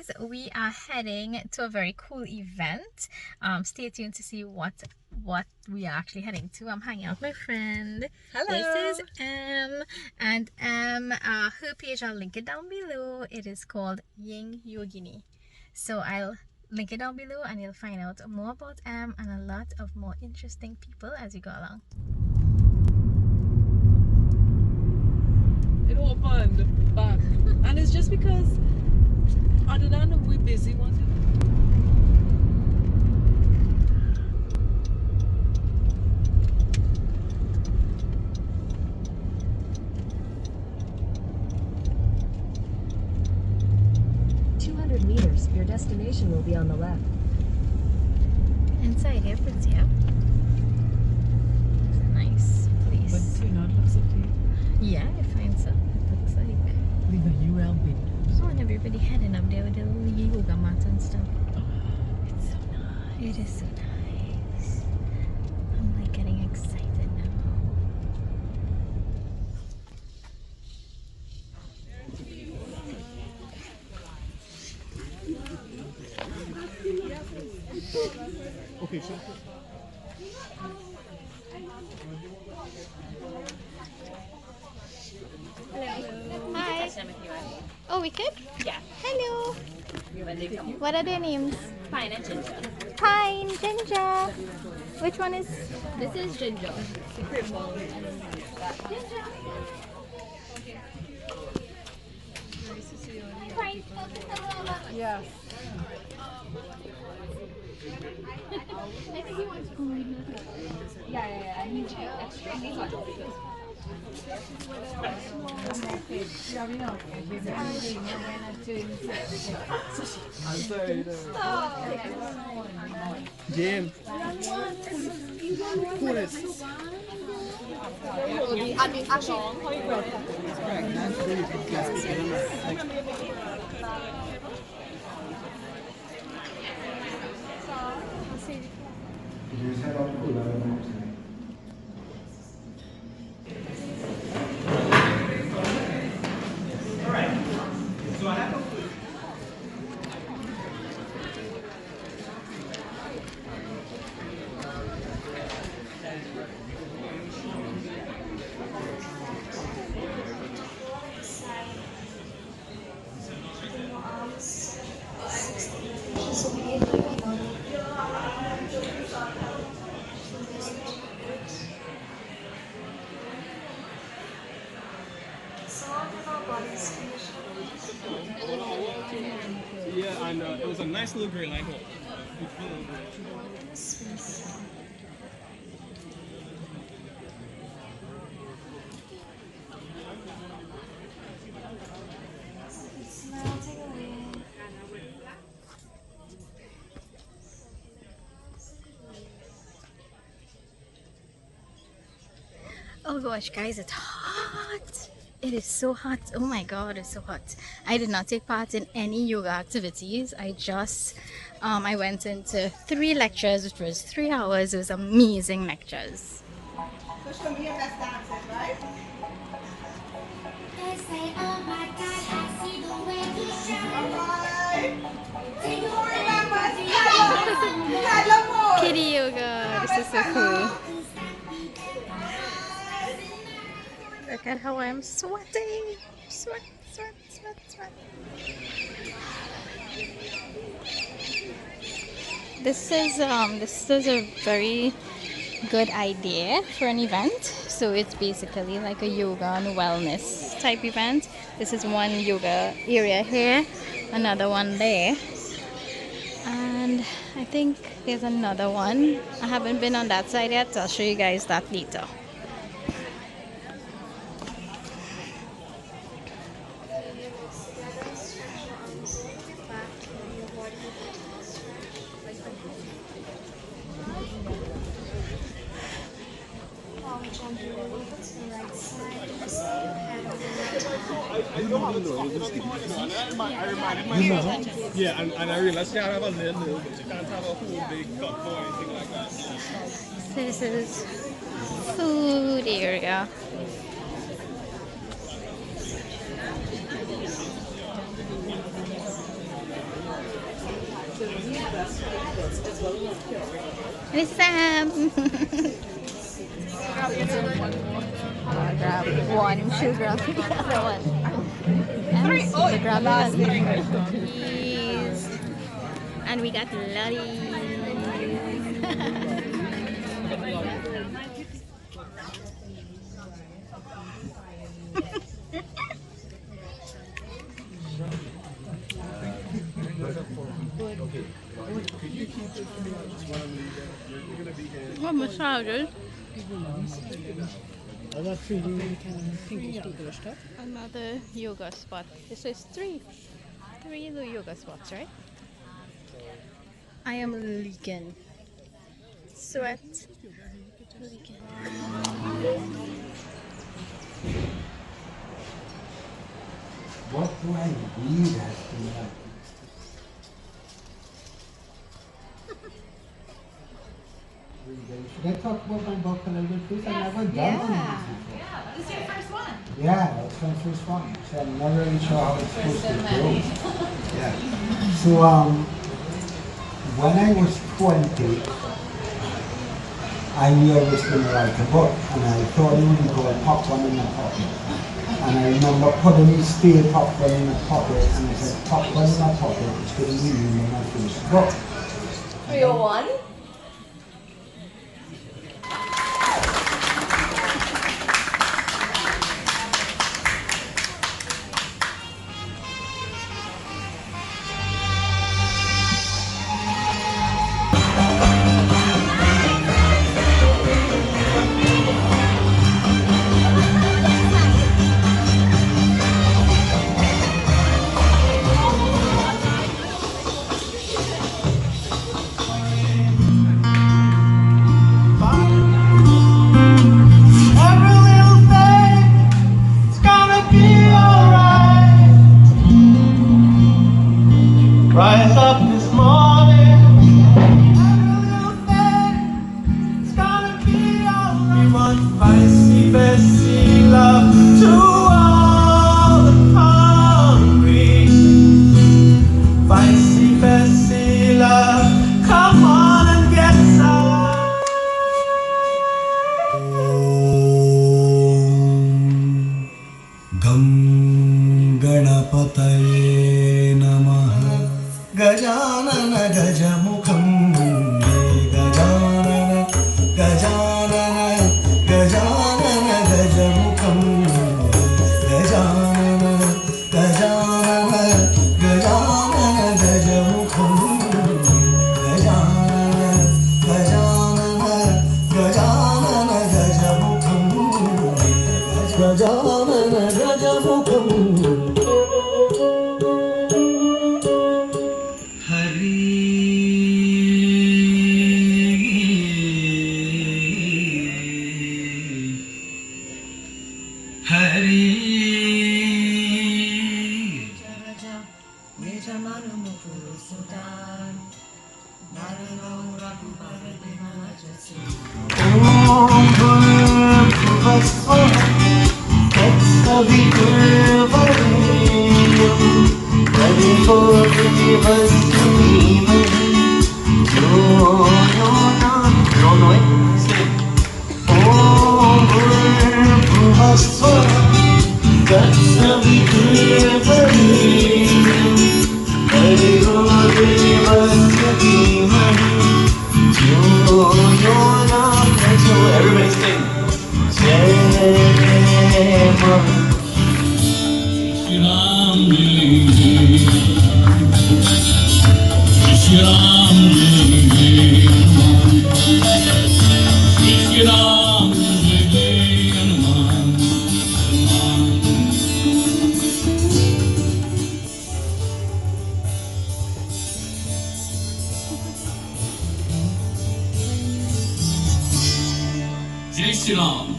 guys, we are heading to a very cool event. Stay tuned to see what we are actually heading to. I'm hanging out with my friend. Hello. This is and her page, I'll link it down below. It is called Ying Yogini. So I'll link it down below and you'll find out more about and a lot of more interesting people as we go along. It opened back. And it's just because other than we're busy wanting. Meters, your destination will be on the left. Inside here, pretty, yeah. It's a nice place. But Trinidad looks okay. Yeah, I find so. It looks like. Leave a UL big. Oh, and everybody heading up there with their little yoga mats and stuff. It's so nice. It is so nice. I'm like getting excited now. Okay, sure. Hi. Oh, we could? Yeah. Hello. What are their names? Pine and ginger. Pine, Ginger. Which one is? This is ginger. Yeah. Yeah. I need you extra. I'm sorry. James. Coolest. Yeah, and it was a nice little green light. Oh gosh, guys, it's hot. It is so hot. Oh my god, it's so hot. I did not take part in any yoga activities. I went into 3 lectures, which was 3 hours. It was amazing lectures. So show me your best dances, right? They say, oh my God, I see the way you shine. Alright. Remember, Kitty yoga. This is so cool. Look at how I'm sweating. Sweat. This is a very good idea for an event. So it's basically like a yoga and wellness type event. This is one yoga area here, another one there, and I think there's another one. I haven't been on that side yet, so I'll show you guys that later. Yeah, and I realized she have a little, but she can't have a whole big cup or anything like that. This is food area. Miss Sam. I'll grab one. She'll grab the other one. And so grab the cookies. And we got lollies. What massages? Another yoga spot. This is three yoga spots, right? I am leaking. Sweat. Leaking. What do I need as to that? Should I talk about my book a little bit, please? I've never done one of these before. This is your first one. Yeah, that's my first one. So I'm not really sure how it's supposed to go. Yeah. So when I was 20, I knew I was going to write a book, and I thought it would be called Popcorn in the Pocket. And I remember putting steel popcorn in a pocket, and I said, popcorn in my pocket, it's going to be the name of my first book. 301. Rise up this morning, every little thing, it's gonna be alright. We want spicy, messy love to all the hungry. Spicy, messy love, come on and get some. Gam Ganapataye Namaha. Gajanana Gajamukham Gajanana Gajanana Gajanana Gajamukham Gajanana Gajanana Gajanana Gajamukham Gajanana Gajanana Gajanana Gajamukham Gajanana Gajamukham Everybody sing. Jai Shri Ram.